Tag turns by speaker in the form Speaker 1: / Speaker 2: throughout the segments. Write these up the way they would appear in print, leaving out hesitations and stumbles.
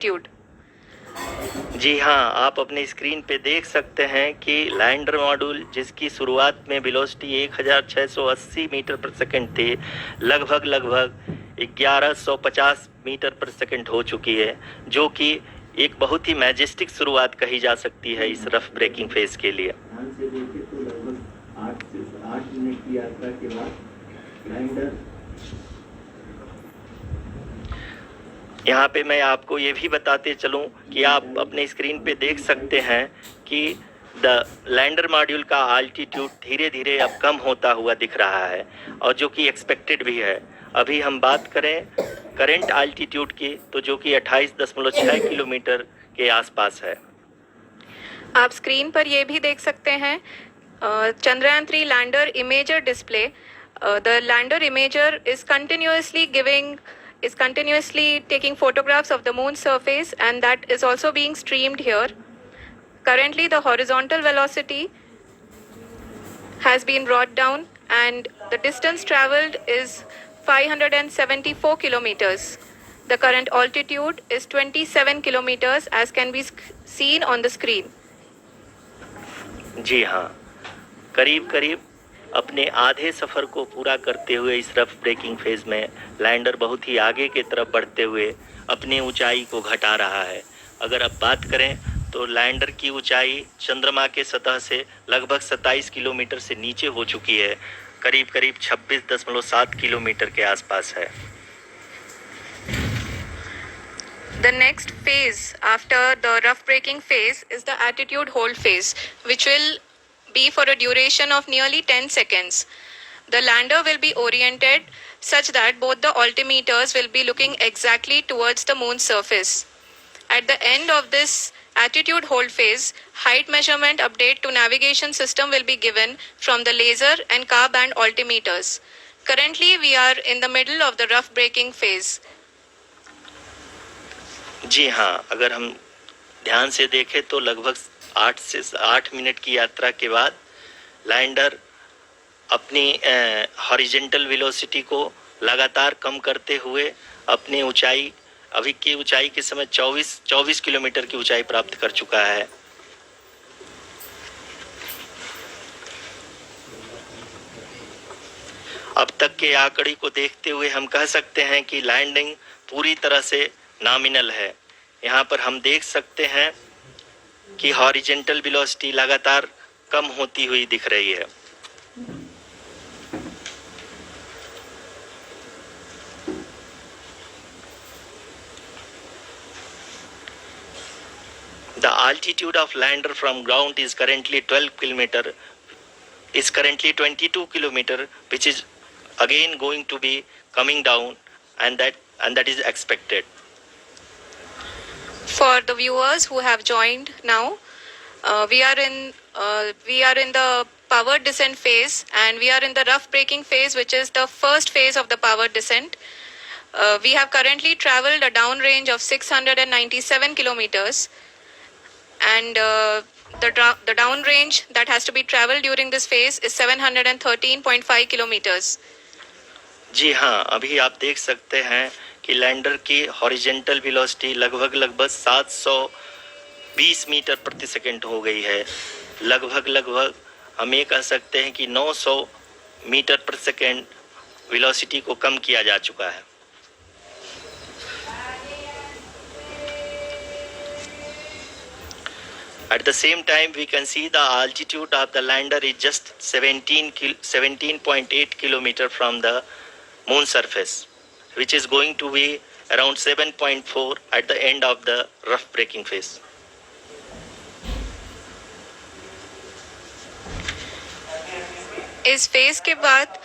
Speaker 1: altitude.
Speaker 2: जी हाँ, आप अपनी स्क्रीन पे देख सकते हैं कि लैंडर मॉड्यूल जिसकी शुरुआत में वेलोसिटी 1680 मीटर पर सेकंड थी, लगभग 1150 मीटर पर सेकंड हो चुकी है, जो कि एक बहुत ही मैजेस्टिक शुरुआत कही जा सकती है इस रफ ब्रेकिंग फेज के लिए।
Speaker 3: ध्यान से देखें तो लगभग 8 मिनट की यात्रा के बाद लैंडर
Speaker 2: यहाँ पे मैं आपको ये भी बताते चलूँ कि आप अपने स्क्रीन पे देख सकते हैं कि द लैंडर मॉड्यूल का आल्टीट्यूड धीरे धीरे अब कम होता हुआ दिख रहा है, और जो कि एक्सपेक्टेड भी है। अभी हम बात करें करंट आल्टीट्यूड की, तो जो कि 28.6 किलोमीटर के आसपास है।
Speaker 1: आप स्क्रीन पर ये भी देख सकते हैं Chandrayaan 3 lander imager display. The lander imager is continuously taking photographs of the moon surface, and that is also being streamed here. Currently the horizontal velocity has been brought down and the distance traveled is 574 kilometers. The current altitude is 27 kilometers as can be seen on the screen.
Speaker 2: जी हाँ, करीब करीब अपने आधे सफ़र को पूरा करते हुए इस रफ ब्रेकिंग फेज में लैंडर बहुत ही आगे की तरफ बढ़ते हुए अपनी ऊंचाई को घटा रहा है। अगर अब बात करें तो लैंडर की ऊंचाई चंद्रमा के सतह से लगभग 27 किलोमीटर से नीचे हो चुकी है, करीब करीब 26.7 किलोमीटर के आसपास है।
Speaker 1: The next phase after the rough braking phase is the attitude hold phase, which will be for a duration of nearly 10 seconds. The lander will be oriented such that both the altimeters will be looking exactly towards the moon's surface. At the end of this attitude hold phase, height measurement update to navigation system will be given from the laser and car band altimeters. Currently, we are in the middle of the rough braking phase.
Speaker 2: जी हाँ, अगर हम ध्यान से देखें तो लगभग 8 minute की यात्रा के बाद लैंडर अपनी हॉरिजेंटल वेलोसिटी को लगातार कम करते हुए अपनी ऊंचाई, अभी की ऊंचाई के समय 24 किलोमीटर की ऊंचाई प्राप्त कर चुका है। अब तक के आंकड़े को देखते हुए हम कह सकते हैं कि लैंडिंग पूरी तरह से नॉमिनल है। यहाँ पर हम देख सकते हैं कि हॉरिजेंटल वेलोसिटी लगातार कम होती हुई दिख रही है। The altitude of lander from ground is currently 22 kilometer, which is again going to be coming down, and that is expected.
Speaker 1: For the viewers who have joined now, we are in the power descent phase, and we are in the rough braking phase, which is the first phase of the power descent. We have currently traveled a downrange of 697 kilometers, and the downrange that has to be traveled during this phase is 713.5 kilometers.
Speaker 2: जी हाँ, अभी आप देख सकते हैं कि lander की horizontal velocity लगभग 720 metre प्रति सेकंड हो गई है। लगभग हम ये कह सकते हैं कि 900 मीटर पर सेकंड वेलोसिटी को कम किया जा चुका है। At the same time, we can see the altitude of the lander is just 17.8 kilometer from the moon surface, which is going to be around 7.4 at the end of the rough braking phase.
Speaker 1: इस phase के बाद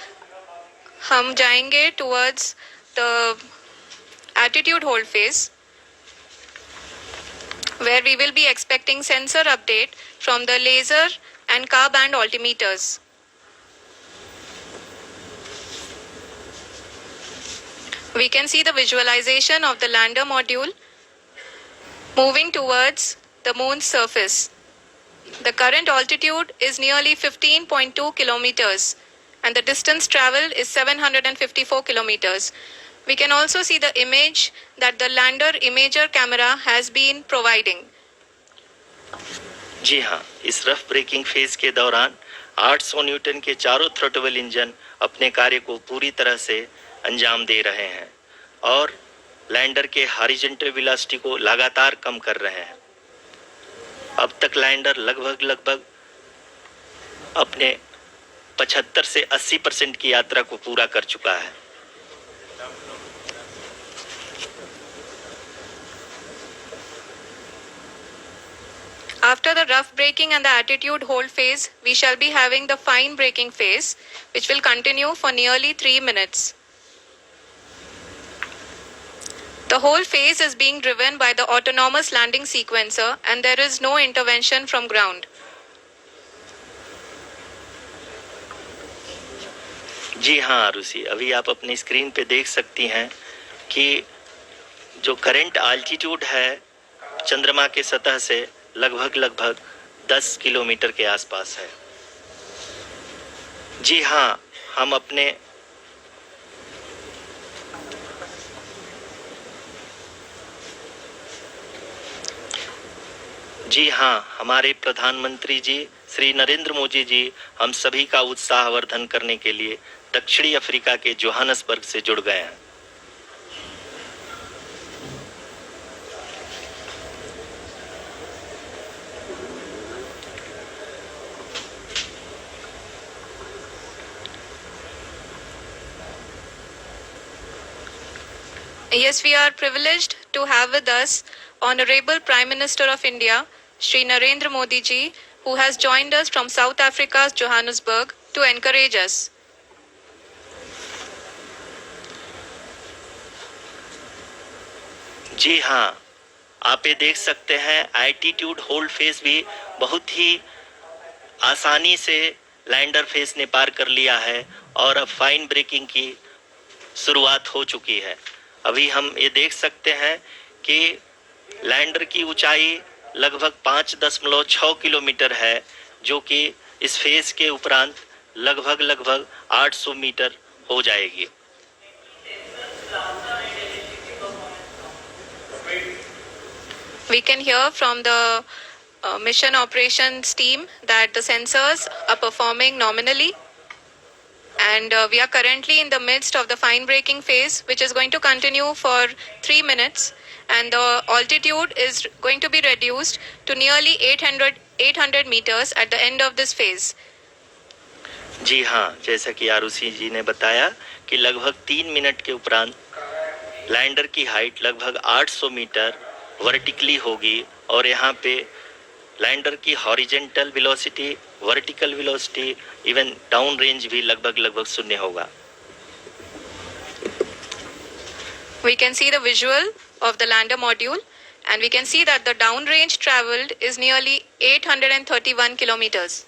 Speaker 1: हम जाएंगे towards the attitude hold phase, where we will be expecting sensor update from the laser and car band altimeters. We can see the visualization of the lander module moving towards the moon's surface. The current altitude is nearly 15.2 kilometers and the distance traveled is 754 kilometers. We can also see the image that the lander imager camera has been providing.
Speaker 2: जी हाँ, इस rough breaking phase के दौरान 800 Newton के चारों throttle engine अपने कार्य को पूरी तरह से अंजाम दे रहे हैं और लैंडर के हॉरिजॉन्टल वेलोसिटी को लगातार कम कर रहे हैं। अब तक लैंडर लगभग अपने 75 से 80% की यात्रा को पूरा कर चुका है।
Speaker 1: After the rough braking and the attitude hold phase, we shall be having the fine braking phase, which will continue for nearly 3 minutes. The whole phase is being driven by the autonomous landing sequencer and there is no intervention from ground.
Speaker 2: जी हाँ आरुषि, अभी आप अपनी screen पे देख सकती हैं कि जो करंट आल्टीट्यूड है चंद्रमा के सतह से लगभग 10 किलोमीटर के आसपास है। जी हाँ, हमारे प्रधानमंत्री जी श्री नरेंद्र मोदी जी हम सभी का उत्साहवर्धन करने के लिए दक्षिणी अफ्रीका के जोहानसबर्ग से जुड़ गए हैं।
Speaker 1: Yes, we are privileged to have with us Honorable Prime Minister of India, Shri Narendra Modi ji, who has joined us from South Africa's Johannesburg to encourage us.
Speaker 2: जी हाँ, आप ये देख सकते हैं एल्टीट्यूड होल्ड फेज भी बहुत ही आसानी से लैंडर फेज ने पार कर लिया है और अब फाइन ब्रेकिंग की शुरुआत हो चुकी है। अभी हम ये देख सकते हैं कि लैंडर की ऊंचाई लगभग 5.6 किलोमीटर है, जो कि इस फेज के उपरांत लगभग 800 मीटर हो जाएगी।
Speaker 1: We can hear from the mission operations team that the sensors are performing nominally. And we are currently in the midst of the fine braking phase, which is going to continue for 3 minutes. And the altitude is going to be reduced to nearly 800 meters at the end of this phase.
Speaker 2: जी हाँ, जैसा कि आरुषि जी ने बताया कि लगभग 3 minute के उपरांत lander की हाइट लगभग 800 मीटर वर्टिकली होगी और यहाँ पे लैंडर की horizontal velocity, vertical velocity, even down range भी लगभग शून्य होगा।
Speaker 1: We can see the visual of the lander module and we can see that the down range traveled is nearly 831 kilometers.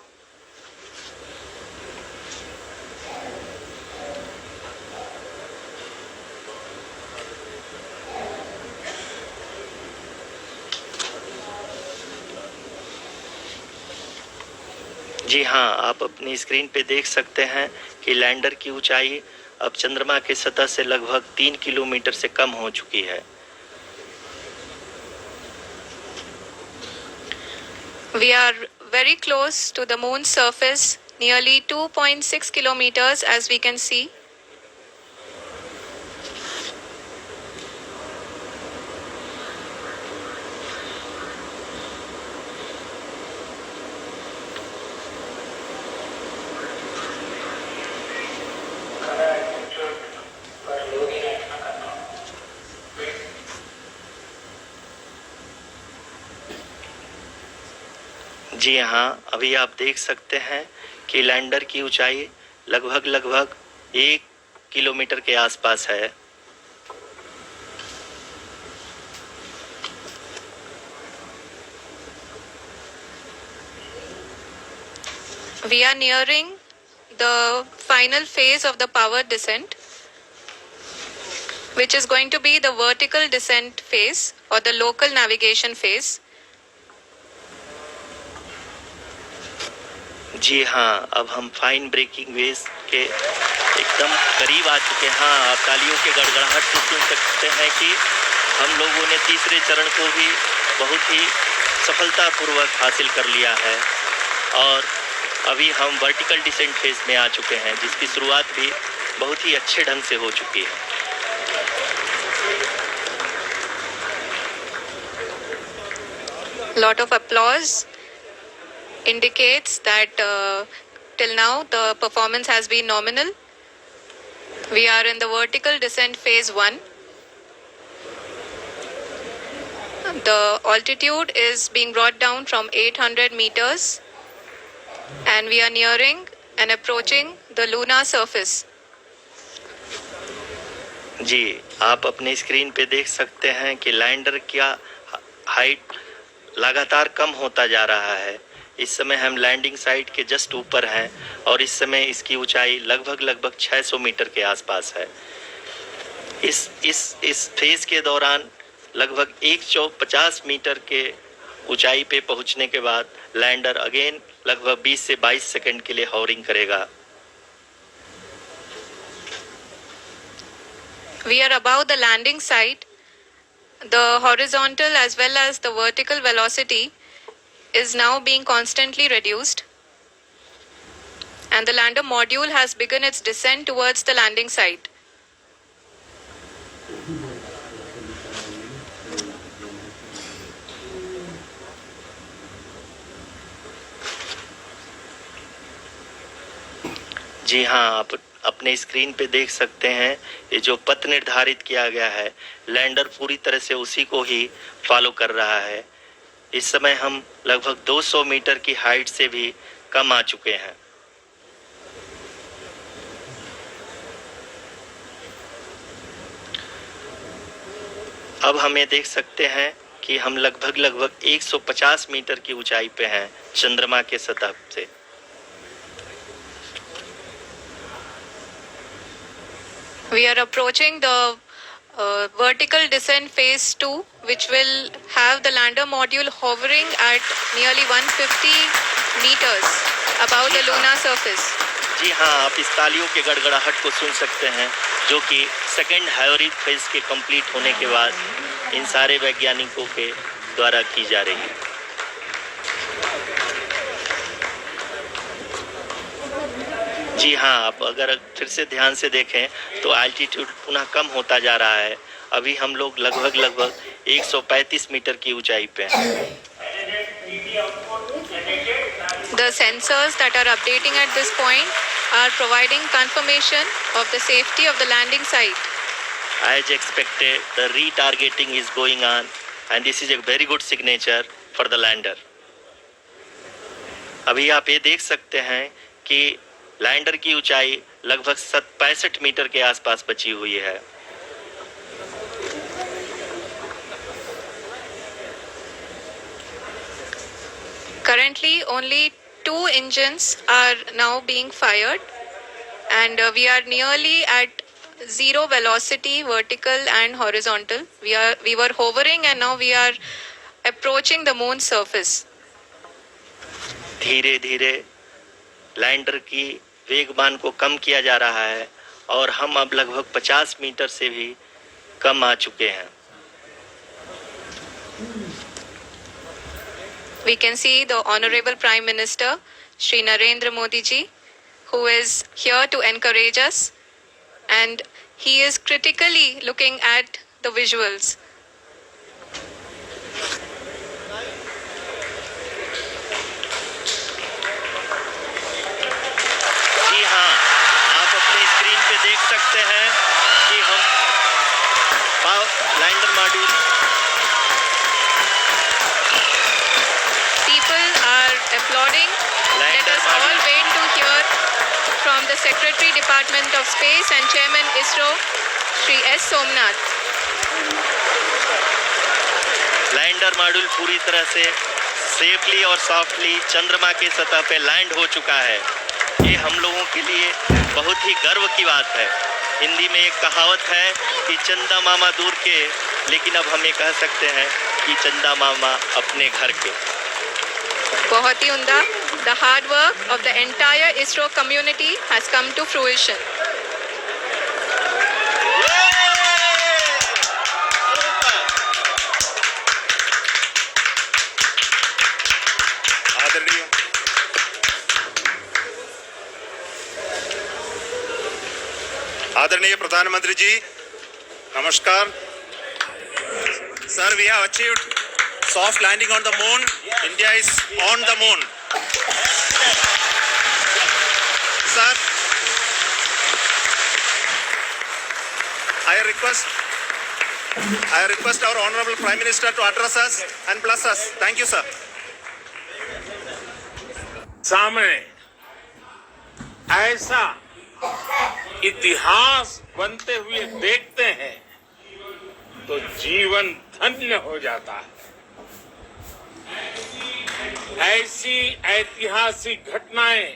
Speaker 2: जी हाँ, आप अपनी स्क्रीन पे देख सकते हैं कि लैंडर की ऊंचाई अब चंद्रमा के सतह से लगभग 3 किलोमीटर से कम हो चुकी है।
Speaker 1: We are very close to the moon's surface, nearly 2.6 kilometers as we can see.
Speaker 2: जी हाँ, अभी आप देख सकते हैं कि लैंडर की ऊंचाई लगभग 1 किलोमीटर के आसपास है।
Speaker 1: We are nearing the final phase of the power descent, which is going to be the vertical descent phase or the local navigation phase.
Speaker 2: जी हाँ, अब हम फाइन ब्रेकिंग वेज के एकदम करीब आ चुके हैं। हाँ, आप तालियों के गड़गड़ाहट से सुन सकते हैं कि हम लोगों ने तीसरे चरण को भी बहुत ही सफलतापूर्वक हासिल कर लिया है और अभी हम वर्टिकल डिसेंट फेज में आ चुके हैं, जिसकी शुरुआत भी बहुत ही अच्छे ढंग से हो चुकी है।
Speaker 1: Lot of applause indicates that till now the performance has been nominal. We are in the vertical descent phase 1. The altitude is being brought down from 800 meters and we are nearing and approaching the lunar surface.
Speaker 2: जी, आप अपने screen पे देख सकते हैं कि lander का height लगातार कम होता जा रहा है। इस समय हम लैंडिंग साइट के जस्ट ऊपर हैं और इस समय इसकी ऊंचाई लगभग 600 मीटर के आसपास है। इस फेज के दौरान लगभग 150 मीटर के ऊंचाई पे पहुंचने के बाद लैंडर अगेन लगभग 20 से 22 सेकंड के लिए हॉवरिंग करेगा।
Speaker 1: We are above the landing site. The horizontal as well as the vertical velocity is now being constantly reduced. And the lander module has begun its descent towards the landing site.
Speaker 2: जी हाँ, आप अपने screen पे देख सकते हैं ये जो पथ निर्धारित किया गया है, लैंडर पूरी तरह से उसी को ही फॉलो कर रहा है। इस समय हम लगभग 200 मीटर की हाइट से भी कम आ चुके हैं। अब हमें देख सकते हैं कि हम लगभग 150 मीटर की ऊंचाई पे हैं चंद्रमा के सतह से।
Speaker 1: We are approaching the vertical descent phase 2, which will have the lander module hovering at nearly 150 meters above the lunar surface.
Speaker 2: जी हाँ, आप इस तालियों के गड़गड़ाहट को सुन सकते हैं, जो कि सेकेंड हाइब्रिड फेज के कंप्लीट होने के बाद इन सारे वैज्ञानिकों के द्वारा की जा रही है। जी हाँ, आप अगर फिर से ध्यान से देखें तो एल्टीट्यूड पुनः कम होता जा रहा है। अभी हम लोग लगभग 135 मीटर की ऊंचाई पे हैं।
Speaker 1: The sensors that are updating at this point are providing confirmation of the safety of the landing site.
Speaker 2: As expected, the retargeting is going on and this is a very good signature for the lander. अभी आप ये देख सकते हैं कि lander की ऊंचाई लगभग 65 मीटर के आसपास बची हुई है।
Speaker 1: Currently, only 2 engines are now being fired, and we are nearly at zero velocity, vertical and horizontal. We were hovering, and now we are approaching the moon's surface.
Speaker 2: धीरे धीरे लैंडर की वेगमान को कम किया जा रहा है और हम अब लगभग 50 मीटर से भी कम आ चुके हैं।
Speaker 1: We can see the Honorable Prime Minister, Shri Narendra Modi ji, who is here to encourage us, and he is critically looking at the visuals.
Speaker 2: जी हाँ, आप अपने स्क्रीन पे देख सकते हैं कि हम lander module
Speaker 1: Applauding. Let us all wait to hear from the Secretary Department of Space and Chairman ISRO, Shri S. Somnath.
Speaker 2: Lander module पूरी तरह से सेफली और सॉफ्टली चंद्रमा के सतह पे लैंड हो चुका है। ये हम लोगों के लिए बहुत ही गर्व की बात है। हिंदी में एक कहावत है कि चंदा मामा दूर के, लेकिन अब हम ये कह सकते हैं कि चंदा मामा अपने घर के।
Speaker 1: बहुत ही उम्दा. The hard work of the entire ISRO community has come to fruition.
Speaker 4: आदरणीय प्रधानमंत्री जी, नमस्कार. Sir, we have achieved soft landing on the moon. India is on the moon. Sir, I request our Honorable Prime Minister to address us and bless us. Thank you, sir.
Speaker 5: सामने ऐसा इतिहास बनते हुए देखते हैं तो जीवन धन्य हो जाता है. ऐसी ऐतिहासिक घटनाएं